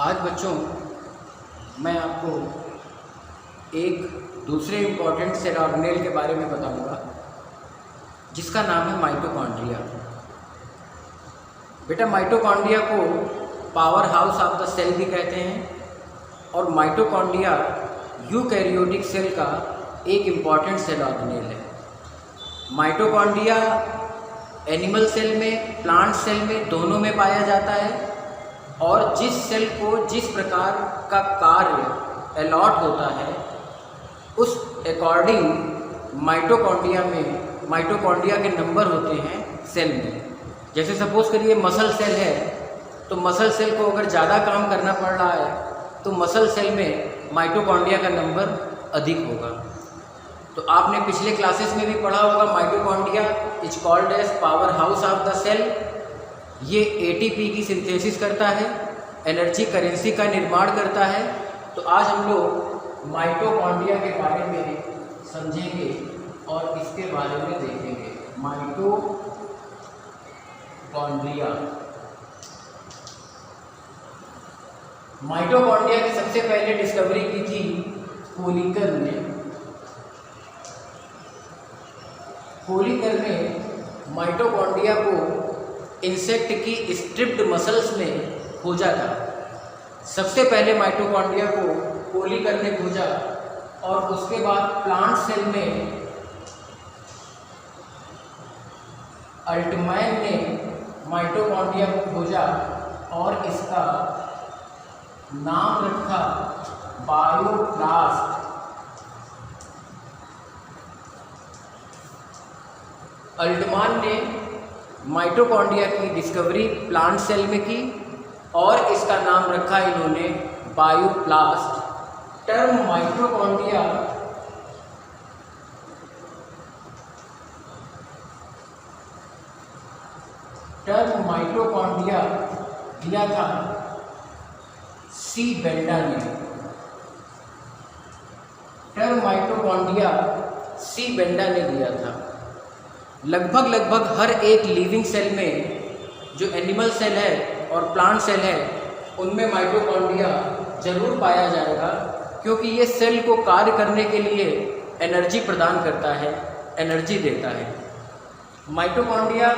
आज बच्चों मैं आपको एक दूसरे इम्पॉर्टेंट सेल ऑर्गेनेल के बारे में बताऊंगा जिसका नाम है माइटोकॉन्ड्रिया। बेटा माइटोकॉन्ड्रिया को power house of the cell भी कहते हैं और माइटोकॉन्ड्रिया यूकैरियोटिक सेल का एक इम्पॉर्टेंट सेल ऑर्गेनेल है। माइटोकॉन्ड्रिया एनिमल सेल में, प्लांट सेल में, दोनों में पाया जाता है और जिस सेल को जिस प्रकार का कार्य अलॉट होता है उस अकॉर्डिंग माइटोकॉन्ड्रिया के नंबर होते हैं सेल में। जैसे सपोज करिए मसल सेल है तो मसल सेल को अगर ज़्यादा काम करना पड़ रहा है तो मसल सेल में माइटोकॉन्ड्रिया का नंबर अधिक होगा। तो आपने पिछले क्लासेस में भी पढ़ा होगा mitochondria is called as power house of the cell. ये एटीपी की सिंथेसिस करता है, एनर्जी करेंसी का निर्माण करता है। तो आज हम लोग माइटोकॉन्ड्रिया के बारे में समझेंगे और इसके बारे में देखेंगे। माइटोकॉन्ड्रिया की सबसे पहले डिस्कवरी की थी कोलिकर ने। कोलिकर ने माइटोकॉन्ड्रिया को इंसेक्ट की स्ट्रिप्ड मसल्स में खोजा था। सबसे पहले माइटोकॉन्ड्रिया को कोलिकर ने खोजा और उसके बाद प्लांट सेल में अल्टमैन ने माइटोकॉन्ड्रिया को खोजा और इसका नाम रखा बायोप्लास्ट। अल्टमैन ने माइटोकॉन्ड्रिया की डिस्कवरी प्लांट सेल में की और इसका नाम रखा इन्होंने बायोप्लास्ट। टर्म माइटोकॉन्ड्रिया दिया था सी बेंडा ने। टर्म माइटोकॉन्ड्रिया सी बेंडा ने दिया था। लगभग हर एक लिविंग सेल में, जो एनिमल सेल है और प्लांट सेल है, उनमें माइटोकॉन्ड्रिया जरूर पाया जाएगा क्योंकि ये सेल को कार्य करने के लिए एनर्जी प्रदान करता है, एनर्जी देता है। माइटोकॉन्ड्रिया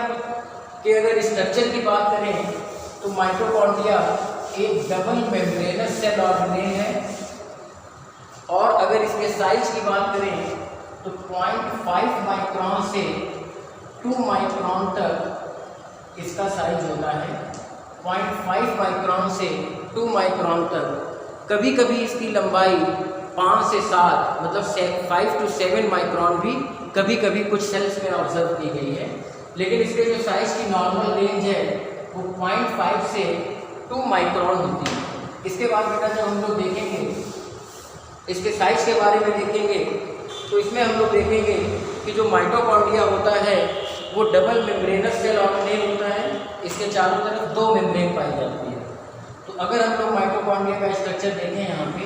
के अगर स्ट्रक्चर की बात करें तो माइटोकॉन्ड्रिया एक डबल मेम्ब्रेनस सेल ऑर्गेनेल है और अगर इसके साइज की बात करें तो 0.5 माइक्रोन से 2 माइक्रोन तक इसका साइज होता है। 0.5 माइक्रोन से 2 माइक्रोन तक। कभी कभी इसकी लंबाई 5 से 7 मतलब 5 to 7 माइक्रोन भी कभी कभी कुछ सेल्स में ऑब्जर्व की गई है। लेकिन इसके जो साइज की नॉर्मल रेंज है वो 0.5 से 2 माइक्रोन होती है। इसके बाद बेटा जब हम लोग देखेंगे इसके साइज के बारे में देखेंगे तो इसमें हम लोग देखेंगे कि जो माइटोकॉन्ड्रिया होता है वो डबल मेम्ब्रेनस सेल ऑर्गेनेल होता है। इसके चारों तरफ 2 मेम्ब्रेन पाई जाती है। तो अगर हम लोग माइटोकॉन्ड्रिया का स्ट्रक्चर देखें यहाँ पे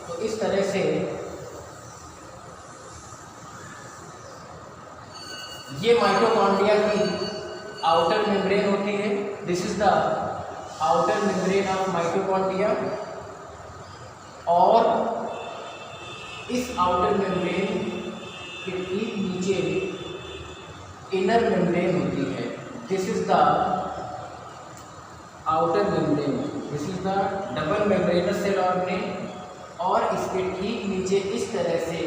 तो इस तरह से ये माइटोकॉन्ड्रिया की आउटर मेम्ब्रेन होती है। This is the outer membrane of mitochondria और इस आउटर मेम्ब्रेन के ठीक नीचे इनर मेम्ब्रेन होती है। This is the outer membrane, this is the double membranous cell organelle और इसके ठीक नीचे इस तरह से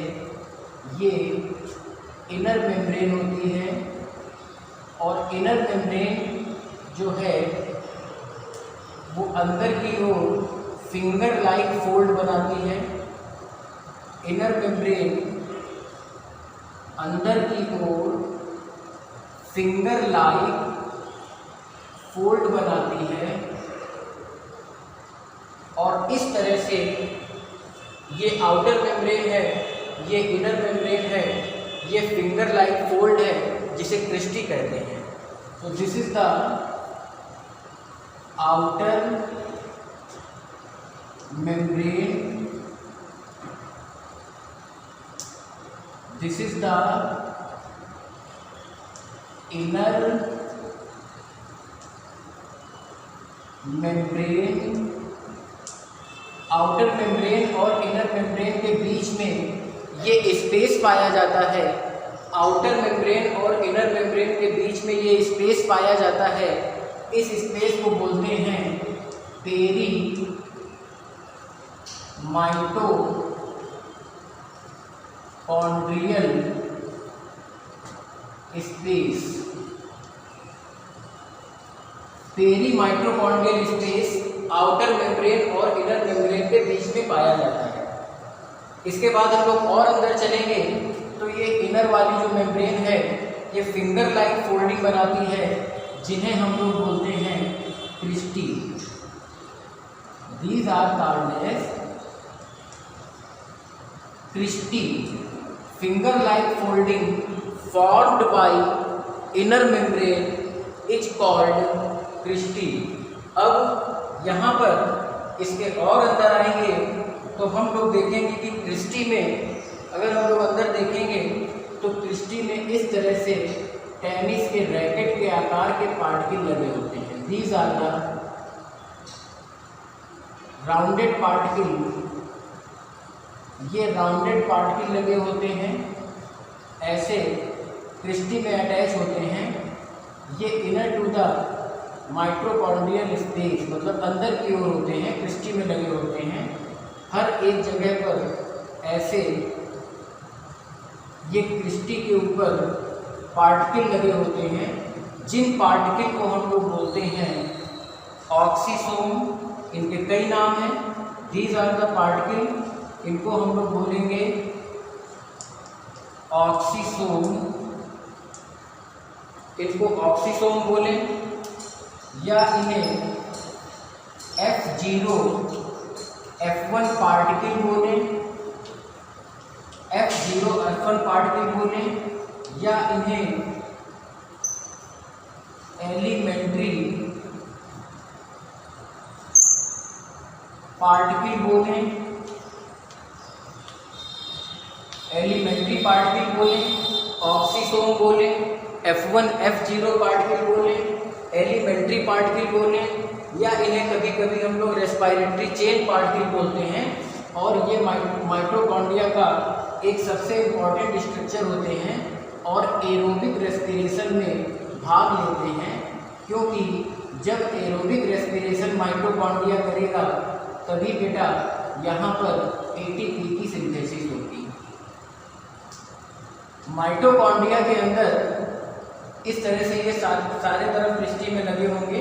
ये इनर मेम्ब्रेन होती है और इनर मेम्ब्रेन जो है वो अंदर की ओर फिंगर लाइक फोल्ड बनाती है। इनर मेम्ब्रेन अंदर की ओर फिंगर लाइक फोल्ड बनाती है और इस तरह से ये आउटर मेम्ब्रेन है, ये इनर मेम्ब्रेन है, ये फिंगर लाइक फोल्ड है जिसे क्रिस्टी कहते हैं। तो this is the outer membrane, this is the inner membrane outer membrane और इनर मेम्ब्रेन के बीच में ये स्पेस पाया जाता है, आउटर मेम्ब्रेन और इनर मेम्ब्रेन के बीच में ये स्पेस पाया जाता है, इस स्पेस को बोलते हैं peri mitochondrial space. Peri mitochondrial space outer membrane और इनर मेम्ब्रेन के बीच में पाया जाता है। इसके बाद हम लोग और अंदर चलेंगे तो ये इनर वाली जो मेम्ब्रेन है ये फिंगर लाइक फोल्डिंग बनाती है, जिन्हें हम लोग बोलते हैं cristae. These are called as cristae. Finger like folding formed by inner membrane is called cristae. अब यहाँ पर इसके और अंदर आएंगे तो हम लोग देखेंगे कि क्रिस्टी में अगर हम लोग अंदर देखेंगे तो क्रिस्टी में इस तरह से टेनिस के रैकेट के आकार के पार्टिकल लगे होते हैं। These are the rounded particle. ये राउंडेड पार्टिकल लगे होते हैं, ऐसे क्रिस्टी में अटैच होते हैं। ये inner to the mitochondrial space मतलब अंदर की ओर होते हैं, क्रिस्टी में लगे होते हैं। हर एक जगह पर ऐसे ये क्रिस्टी के ऊपर पार्टिकल लगे होते हैं, जिन पार्टिकल को हम लोग बोलते हैं ऑक्सीसोम। इनके कई नाम हैं। दीज आर द पार्टिकल, इनको हम लोग बोलेंगे ऑक्सीसोम। इनको ऑक्सीसोम बोले या इन्हें F0 F1 पार्टिकल बोले, F0 F1 पार्टिकल बोले, या इन्हें एलिमेंट्री पार्टिकल बोले, एलिमेंट्री पार्टिकल बोले, ऑक्सीसोम बोले, F1 F0 पार्टिकल बोले, एलिमेंट्री पार्टिकल बोले, या इन्हें कभी कभी हम लोग रेस्पिरेटरी चेन पार्टिकल बोलते हैं। और ये माइटोकॉन्ड्रिया का एक सबसे इम्पॉर्टेंट स्ट्रक्चर होते हैं और एरोबिक रेस्पिरेशन में भाग लेते हैं, क्योंकि जब एरोबिक रेस्पिरेशन माइटोकॉन्ड्रिया करेगा तभी बेटा यहाँ पर एटीपी की सिंथेसिस होती है। माइटोकॉन्ड्रिया के अंदर इस तरह से ये सारे तरफ क्रिस्टी में लगे होंगे।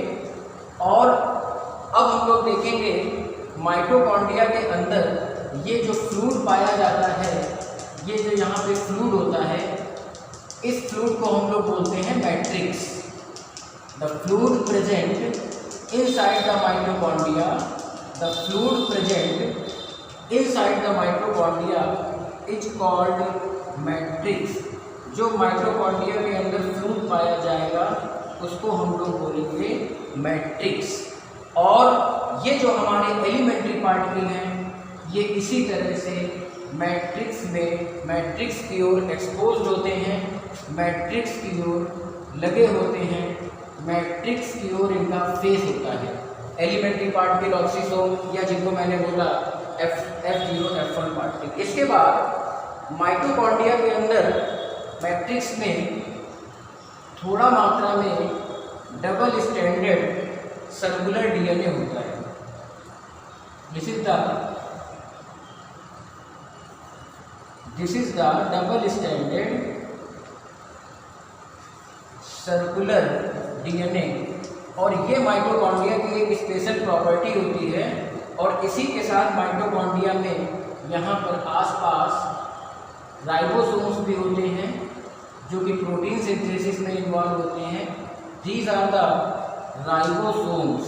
और अब हम लोग देखेंगे माइटोकॉन्ड्रिया के अंदर ये जो फ्लूइड पाया जाता है, ये जो यहाँ पे फ्लूइड होता है, इस फ्लूइड को हम लोग बोलते हैं matrix. The fluid present inside the mitochondria, the fluid present inside the mitochondria is called matrix. जो माइटोकॉन्ड्रिया के अंदर फ्लूइड पाया जाएगा उसको हम लोग बोलेंगे मैट्रिक्स। और ये जो हमारे एलिमेंट्री पार्टिकल हैं ये इसी तरह से मैट्रिक्स की ओर एक्सपोज्ड होते हैं, मैट्रिक्स की ओर लगे होते हैं, मैट्रिक्स की ओर इनका फेस होता है। एलिमेंट्री पार्टिकल ऑक्सीसोम या जिनको मैंने बोला F0 F1 पार्टिकल। इसके बाद माइटोकॉन्ड्रिया के अंदर मैट्रिक्स में थोड़ा मात्रा में डबल स्टैंडर्ड सर्कुलर डीएनए होता है। This is the double standard circular DNA. और ये माइटोकॉन्ड्रिया की एक स्पेशल प्रॉपर्टी होती है। और इसी के साथ माइटोकॉन्ड्रिया में यहाँ पर आसपास राइबोसोम्स भी होते हैं जो कि प्रोटीन सिंथेसिस में इन्वॉल्व होते हैं। These are the ribosomes.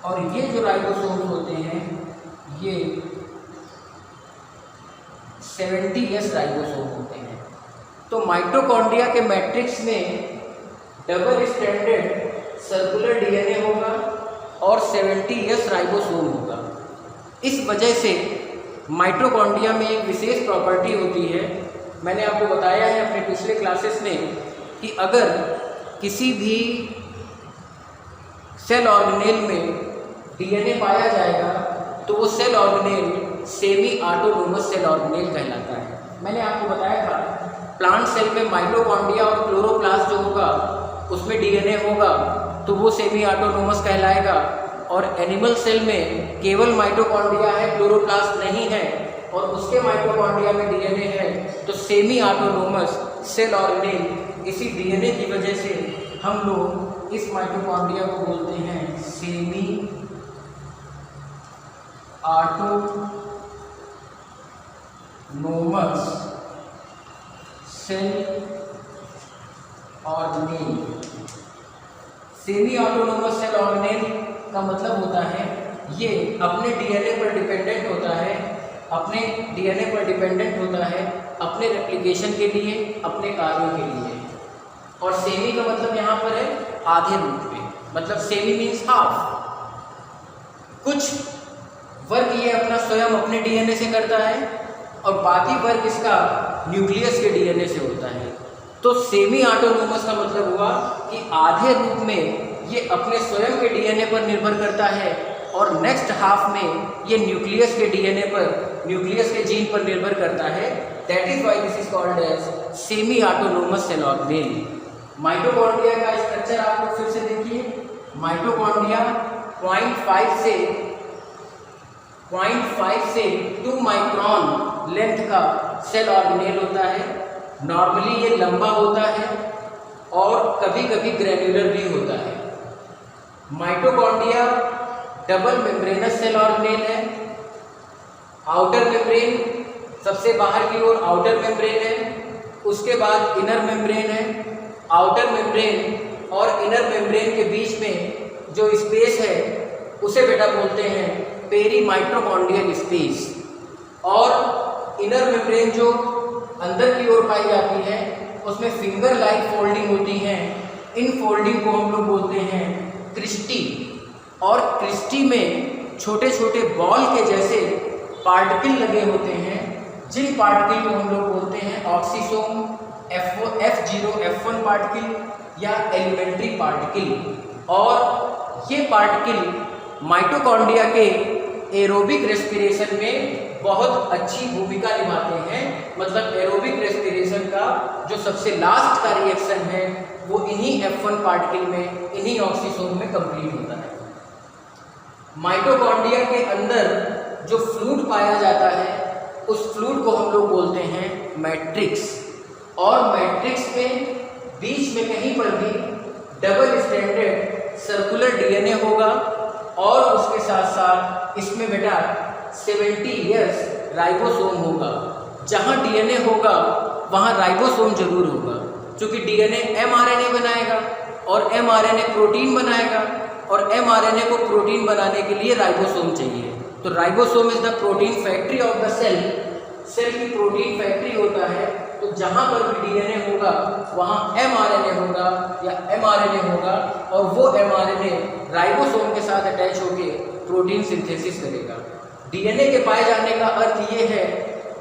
और ये जो राइबोसोम्स होते हैं ये 70S राइबोसोम होते हैं। तो माइटोकॉन्ड्रिया के मैट्रिक्स में डबल स्टैंडर्ड सर्कुलर डीएनए होगा और 70S राइबोसोम होगा। इस वजह से माइटोकॉन्ड्रिया में एक विशेष प्रॉपर्टी होती है। मैंने आपको बताया है अपने पिछले क्लासेस में कि अगर किसी भी सेल ऑर्गेनेल में डीएनए पाया जाएगा तो वो cell organelle semi autonomous cell organelle कहलाता है। मैंने आपको बताया था प्लांट सेल में माइटोकॉन्ड्रिया और क्लोरोप्लास्ट जो होगा उसमें डीएनए होगा तो वो सेमी ऑटोनोमस कहलाएगा, और एनिमल सेल में केवल माइटोकॉन्ड्रिया है, क्लोरोप्लास्ट नहीं है, और उसके माइटोकॉन्ड्रिया में डीएनए है तो सेमी ऑटोनोमस सेल ऑर्गेनेल। इसी डीएनए की वजह से हम लोग इस माइटोकॉन्ड्रिया को बोलते हैं semi autonomous cell organelle. Semi autonomous cell organelle का मतलब होता है ये अपने डीएनए पर डिपेंडेंट होता है, अपने डीएनए पर डिपेंडेंट होता है अपने रेप्लिकेशन के लिए, अपने कार्यों के लिए। और सेमी का मतलब यहाँ पर है आधे रूप में, मतलब सेमी मीन्स हाफ। कुछ वर्क ये अपना स्वयं अपने डीएनए से करता है और बाकी वर्क इसका न्यूक्लियस के डीएनए से होता है। तो सेमी ऑटोनोमस का मतलब हुआ कि आधे रूप में ये अपने स्वयं के डीएनए पर निर्भर करता है और नेक्स्ट हाफ में ये न्यूक्लियस के डीएनए पर, न्यूक्लियस के जीन पर निर्भर करता है। That is why this is called as semi autonomous cell organelle. Mitochondria का स्ट्रक्चर आप लोग फिर से देखिए। माइटोकॉन्ड्रिया 0.5 से 2 माइक्रोन लेंथ का सेल ऑर्गेनेल होता है। नॉर्मली ये लंबा होता है और कभी कभी ग्रेन्युलर भी होता है। Mitochondria double membranous cell organelle है। आउटर मेम्ब्रेन सबसे बाहर की ओर आउटर मेम्ब्रेन है, उसके बाद इनर मेम्ब्रेन है। आउटर मेम्ब्रेन और इनर मेम्ब्रेन के बीच में जो स्पेस है उसे बेटा बोलते हैं पेरी माइटोकॉन्ड्रियल स्पेस। और इनर मेम्ब्रेन जो अंदर की ओर पाई जाती है उसमें फिंगर लाइक फोल्डिंग होती हैं। इन फोल्डिंग को हम लोग बोलते हैं क्रिस्टी। और क्रिस्टी में छोटे छोटे बॉल के जैसे पार्टिकल लगे होते हैं, जिन पार्टिकल को हम लोग बोलते हैं ऑक्सीसोम, F0 F1 पार्टिकल या एलिमेंट्री पार्टिकल। और ये पार्टिकल माइटोकॉन्ड्रिया के एरोबिक रेस्पिरेशन में बहुत अच्छी भूमिका निभाते हैं। मतलब एरोबिक रेस्पिरेशन का जो सबसे लास्ट का रिएक्शन है वो इन्हीं F1 पार्टिकल में, इन्हीं ऑक्सीसोम में कंप्लीट होता है। माइटोकॉन्ड्रिया के अंदर जो फ्लूइड पाया जाता है उस फ्लूइड को हम लोग बोलते हैं मैट्रिक्स। और मैट्रिक्स में बीच में कहीं पर भी डबल स्ट्रैंडेड सर्कुलर डीएनए होगा और उसके साथ साथ इसमें बेटा 70 इयर्स राइबोसोम होगा। जहाँ डीएनए होगा वहाँ राइबोसोम जरूर होगा, क्योंकि डीएनए एमआरएनए बनाएगा और एमआरएनए प्रोटीन बनाएगा और एमआरएनए को प्रोटीन बनाने के लिए राइबोसोम चाहिए। तो ribosome is the protein factory of the cell. Cell की प्रोटीन फैक्ट्री होता है। तो जहाँ पर भी डीएनए होगा वहाँ एमआरएनए होगा या एमआरएनए होगा और वो एमआरएनए राइबोसोम के साथ अटैच होकर प्रोटीन सिंथेसिस करेगा। डीएनए के पाए जाने का अर्थ ये है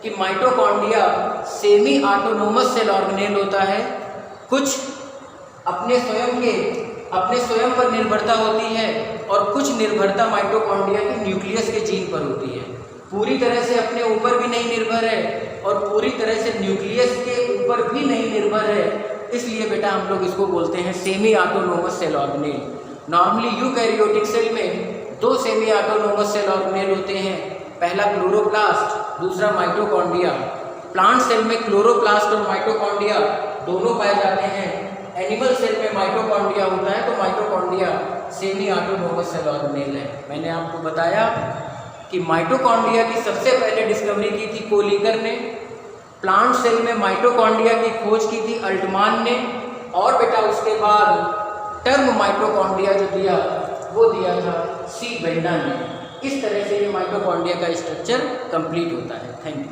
कि mitochondria semi autonomous cell organelle होता है। कुछ अपने स्वयं पर निर्भरता होती है और कुछ निर्भरता माइटोकॉन्ड्रिया की न्यूक्लियस के जीन पर होती है। पूरी तरह से अपने ऊपर भी नहीं निर्भर है और पूरी तरह से न्यूक्लियस के ऊपर भी नहीं निर्भर है। इसलिए बेटा हम लोग इसको बोलते हैं semi autonomous cell organelle. Normally eukaryotic cell में 2 सेमी ऑटोनोमस सेल ऑर्गेनेल होते हैं, पहला क्लोरोप्लास्ट, दूसरा माइटोकॉन्ड्रिया। प्लांट सेल में क्लोरोप्लास्ट और माइटोकॉन्ड्रिया दोनों पाए जाते हैं। एनिमल सेल में माइटोकॉन्ड्रिया होता है तो mitochondria semi autonomous cell organelle है। मैंने आपको बताया कि माइटोकॉन्ड्रिया की सबसे पहले डिस्कवरी की थी कोलीकर ने। प्लांट सेल में माइटोकॉन्ड्रिया की खोज की थी अल्टमान ने। और बेटा उसके बाद टर्म माइटोकॉन्ड्रिया जो दिया वो दिया था सी बेंडा ने। इस तरह से ये माइटोकॉन्ड्रिया का स्ट्रक्चर कंप्लीट होता है। Thank you.